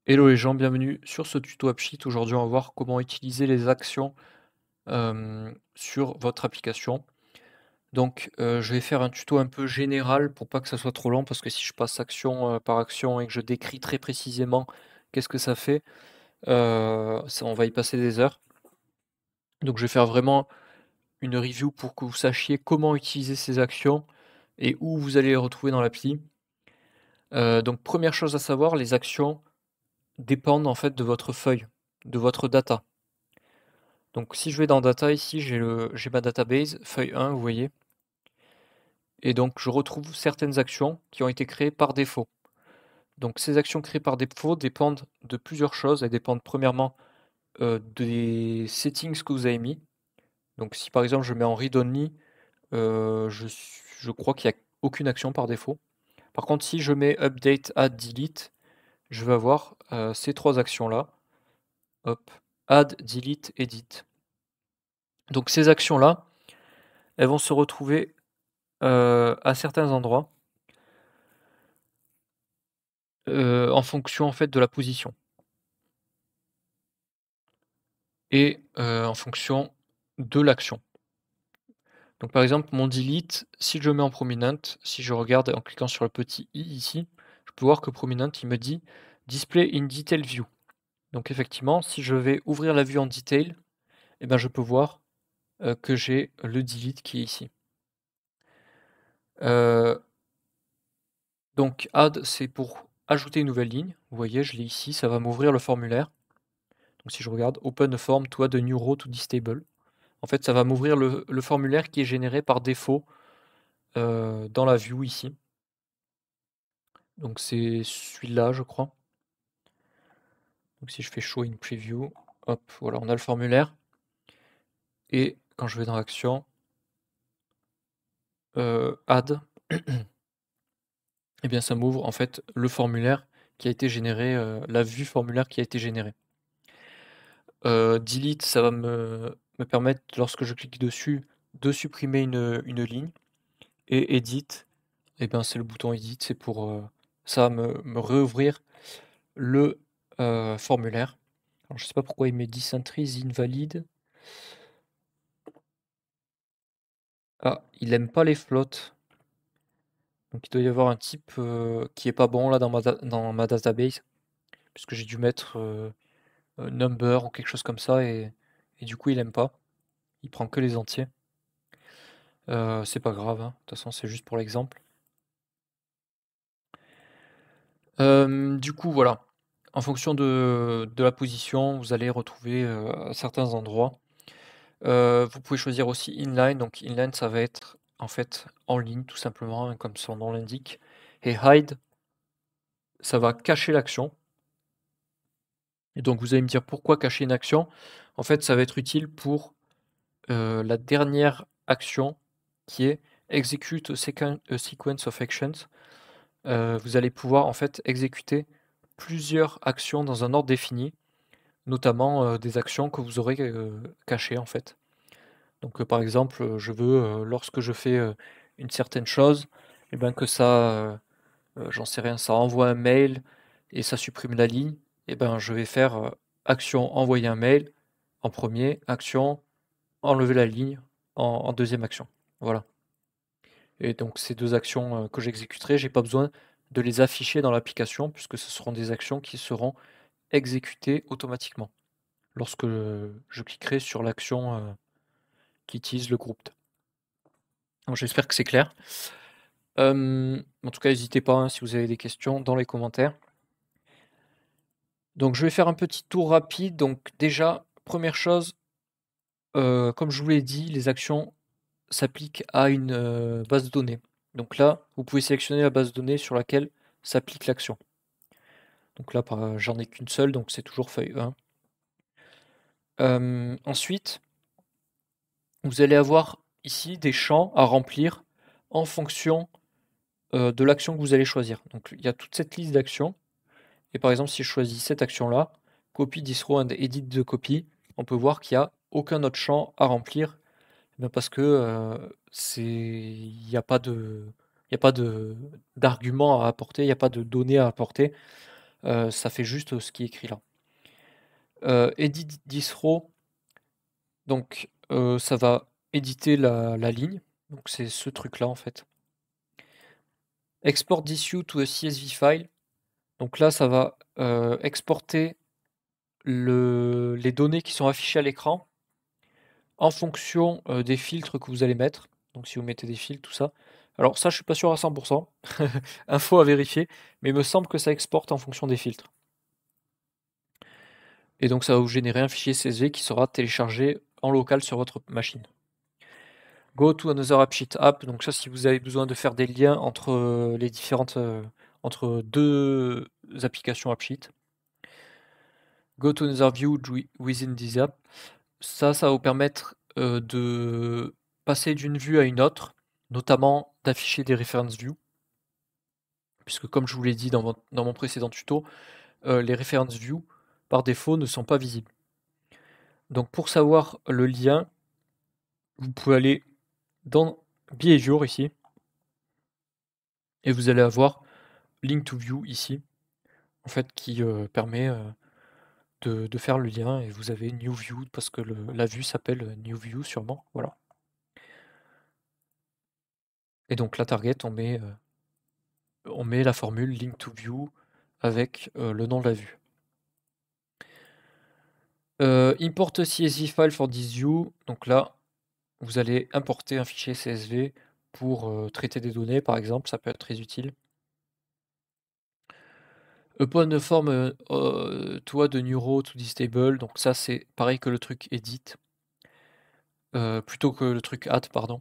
Hello les gens, bienvenue sur ce tuto AppSheet. Aujourd'hui, on va voir comment utiliser les actions sur votre application. Donc, je vais faire un tuto un peu général pour pas que ça soit trop long, parce que si je passe action par action et que je décris très précisément qu'est-ce que ça fait, on va y passer des heures. Donc, je vais faire vraiment une review pour que vous sachiez comment utiliser ces actions et où vous allez les retrouver dans l'appli. Donc, première chose à savoir, les actions dépendent en fait de votre feuille, de votre data. Donc si je vais dans data ici, j'ai ma database, feuille 1, vous voyez, et donc je retrouve certaines actions qui ont été créées par défaut. Donc ces actions créées par défaut dépendent de plusieurs choses. Elles dépendent premièrement des settings que vous avez mis. Donc si par exemple je mets en read only, je crois qu'il n'y a aucune action par défaut. Par contre, si je mets update, add, delete, je vais avoir ces trois actions-là. Hop, add, delete, edit. Donc ces actions-là, elles vont se retrouver à certains endroits, en fonction en fait de la position et en fonction de l'action. Donc par exemple mon delete, si je le mets en prominent, si je regarde en cliquant sur le petit i ici, je peux voir que prominent il me dit display in detail view. Donc effectivement, si je vais ouvrir la vue en detail, et ben je peux voir que j'ai le delete qui est ici. Donc add, c'est pour ajouter une nouvelle ligne. Vous voyez, je l'ai ici, ça va m'ouvrir le formulaire. Donc si je regarde open a form to add a new row to this table. En fait, ça va m'ouvrir le formulaire qui est généré par défaut dans la view ici. Donc c'est celui-là, je crois. Donc si je fais show in preview, hop, voilà, on a le formulaire. Et quand je vais dans action, add, et bien ça m'ouvre en fait le formulaire qui a été généré, la vue formulaire qui a été générée. Delete, ça va me permettre, lorsque je clique dessus, de supprimer une ligne. Et edit, et bien c'est le bouton edit, c'est pour ça va me réouvrir le formulaire. Alors je sais pas pourquoi il met Dysentries invalide. Ah, il aime pas les flottes. Donc il doit y avoir un type qui est pas bon là dans ma database. Puisque j'ai dû mettre number ou quelque chose comme ça et du coup il aime pas. Il prend que les entiers. C'est pas grave, hein. De toute façon c'est juste pour l'exemple. Du coup voilà. En fonction de la position, vous allez retrouver à certains endroits. Vous pouvez choisir aussi inline, donc inline ça va être en fait en ligne tout simplement, hein, comme son nom l'indique. Et hide, ça va cacher l'action. Et donc vous allez me dire pourquoi cacher une action? En fait, ça va être utile pour la dernière action qui est execute a sequence of actions. Vous allez pouvoir en fait exécuter plusieurs actions dans un ordre défini, notamment des actions que vous aurez cachées en fait. Donc, par exemple, je veux, lorsque je fais, une certaine chose, et ben, que ça, j'en sais rien, ça envoie un mail et ça supprime la ligne, et ben, je vais faire, action envoyer un mail en premier, action enlever la ligne en 2e action. Voilà, et donc ces 2 actions, que j'exécuterai, j'ai pas besoin de les afficher dans l'application puisque ce seront des actions qui seront exécutées automatiquement lorsque je cliquerai sur l'action, qui utilise le groupe. Donc j'espère que c'est clair. En tout cas, n'hésitez pas, hein, si vous avez des questions dans les commentaires. Donc je vais faire un petit tour rapide. Donc déjà, première chose, comme je vous l'ai dit, les actions s'appliquent à une, base de données. Donc là, vous pouvez sélectionner la base de données sur laquelle s'applique l'action. Donc là, j'en ai qu'une seule, donc c'est toujours feuille 1. Ensuite, vous allez avoir ici des champs à remplir en fonction, de l'action que vous allez choisir. Donc il y a toute cette liste d'actions. Et par exemple, si je choisis cette action-là, copy this row and edit the copy, on peut voir qu'il n'y a aucun autre champ à remplir, parce que il n'y a pas d'argument à apporter, il n'y a pas de données à apporter. ça fait juste ce qui est écrit là. Edit this row, donc ça va éditer la ligne, donc c'est ce truc-là en fait. Export this view to a CSV file, donc là ça va exporter les données qui sont affichées à l'écran en fonction des filtres que vous allez mettre. Donc si vous mettez des filtres, tout ça. Alors ça, je suis pas sûr à 100%. Info à vérifier, mais il me semble que ça exporte en fonction des filtres. Et donc ça va vous générer un fichier CSV qui sera téléchargé en local sur votre machine. Go to another AppSheet app. Donc ça, si vous avez besoin de faire des liens entre les différentes, entre deux applications AppSheet. Go to another view within this app. Ça va vous permettre de passer d'une vue à une autre, notamment d'afficher des reference views, puisque comme je vous l'ai dit dans mon précédent tuto, les reference views, par défaut, ne sont pas visibles. Donc pour savoir le lien, vous pouvez aller dans Behavior ici, et vous allez avoir Link to View ici, en fait, qui permet de faire le lien, et vous avez New View, parce que la vue s'appelle New View sûrement, voilà. Et donc la target, on met la formule link to view avec le nom de la vue. Import CSV file for this view. Donc là, vous allez importer un fichier CSV pour traiter des données, par exemple, ça peut être très utile. Upon a form to add a new row to this table. Donc ça, c'est pareil que le truc edit, plutôt que le truc add, pardon.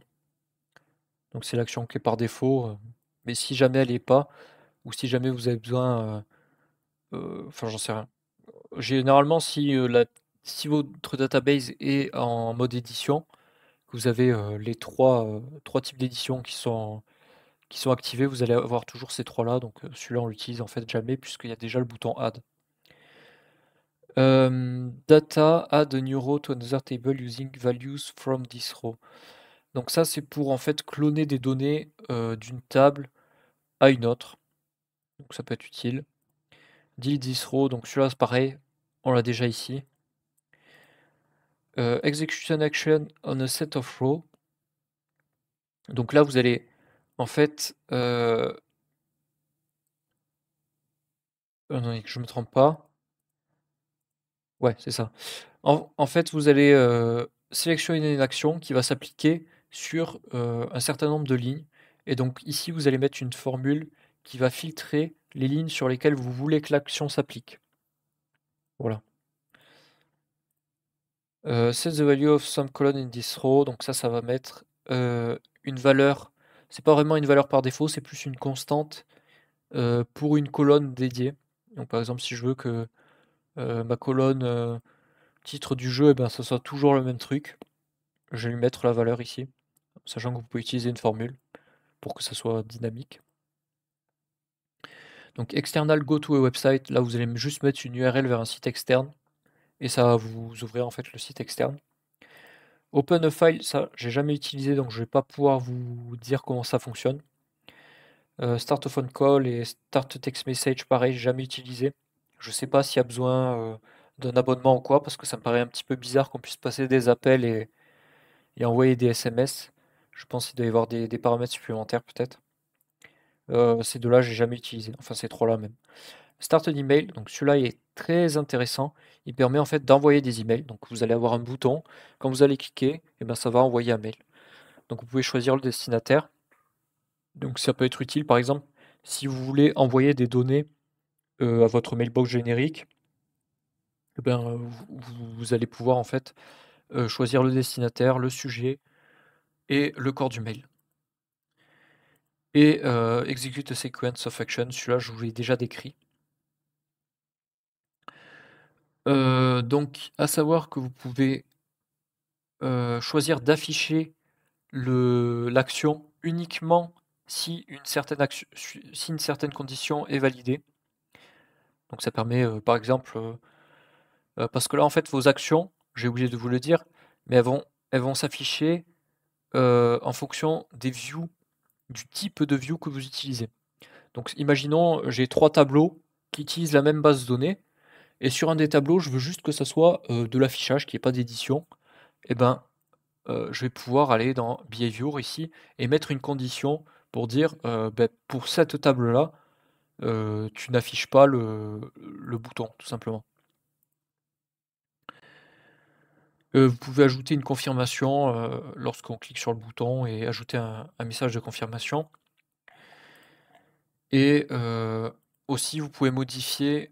Donc c'est l'action qui est par défaut, mais si jamais elle n'est pas, ou si jamais vous avez besoin, enfin j'en sais rien. Généralement, si votre database est en mode édition, que vous avez les trois types d'édition qui sont activés, vous allez avoir toujours ces trois-là. Donc celui-là, on l'utilise en fait jamais puisqu'il y a déjà le bouton Add. Data, add a new row to another table using values from this row. Donc ça, c'est pour en fait cloner des données d'une table à une autre. Donc ça peut être utile. Delete this row, donc celui-là c'est pareil, on l'a déjà ici. Execution action on a set of row. Donc là, vous allez en fait, non, que je me trompe pas. Ouais, c'est ça. En fait, vous allez sélectionner une action qui va s'appliquer sur un certain nombre de lignes. Et donc ici, vous allez mettre une formule qui va filtrer les lignes sur lesquelles vous voulez que l'action s'applique. Voilà. Set the value of some column in this row. Donc ça va mettre une valeur. C'est pas vraiment une valeur par défaut, c'est plus une constante pour une colonne dédiée. Donc par exemple, si je veux que ma colonne titre du jeu, ça soit toujours le même truc, je vais lui mettre la valeur ici, sachant que vous pouvez utiliser une formule pour que ça soit dynamique. Donc external go to a website, là vous allez juste mettre une URL vers un site externe et ça va vous ouvrir en fait le site externe. Open a file, ça j'ai jamais utilisé donc je vais pas pouvoir vous dire comment ça fonctionne. Start a phone call et start a text message, pareil, jamais utilisé. Je sais pas s'il y a besoin d'un abonnement ou quoi, parce que ça me paraît un petit peu bizarre qu'on puisse passer des appels et envoyer des SMS. Je pense qu'il doit y avoir des paramètres supplémentaires peut-être. Ces deux-là, j'ai jamais utilisé. Enfin, ces trois-là même. Start an email, donc celui-là il est très intéressant. Il permet en fait d'envoyer des emails. Donc vous allez avoir un bouton. Quand vous allez cliquer, ça va envoyer un mail. Donc vous pouvez choisir le destinataire. Donc ça peut être utile par exemple si vous voulez envoyer des données à votre mailbox générique. Vous allez pouvoir en fait choisir le destinataire, le sujet et le corps du mail. Et execute a sequence of action, celui-là je vous l'ai déjà décrit. Donc à savoir que vous pouvez choisir d'afficher l'action uniquement si une certaine condition est validée. Donc ça permet par exemple, parce que là en fait vos actions, j'ai oublié de vous le dire, mais elles vont s'afficher en fonction des views, du type de view que vous utilisez. Donc imaginons j'ai 3 tableaux qui utilisent la même base de données et sur un des tableaux, je veux juste que ça soit, de l'affichage, qu'il y ait pas d'édition et ben, je vais pouvoir aller dans behavior ici et mettre une condition pour dire, pour cette table-là, tu n'affiches pas le bouton, tout simplement. Vous pouvez ajouter une confirmation, lorsqu'on clique sur le bouton et ajouter un message de confirmation et aussi vous pouvez modifier,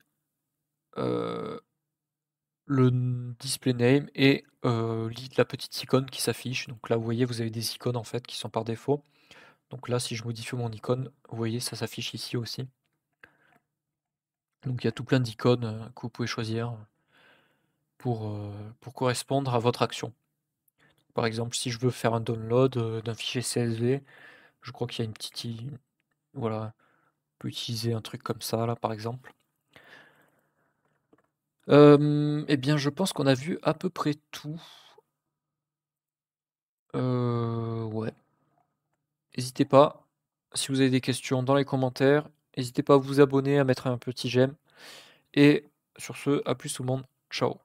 heu, le display name et la petite icône qui s'affiche. Donc là, vous voyez, vous avez des icônes, en fait, qui sont par défaut. Donc là, si je modifie mon icône, vous voyez, ça s'affiche ici aussi. Donc il y a tout plein d'icônes, que vous pouvez choisir, pour correspondre à votre action. Par exemple, si je veux faire un download, d'un fichier CSV, je crois qu'il y a une petite i voilà, on peut utiliser un truc comme ça là, par exemple. Et bien, je pense qu'on a vu à peu près tout. Ouais. N'hésitez pas, si vous avez des questions dans les commentaires, n'hésitez pas à vous abonner, à mettre un petit j'aime et sur ce, à plus tout le monde. Ciao.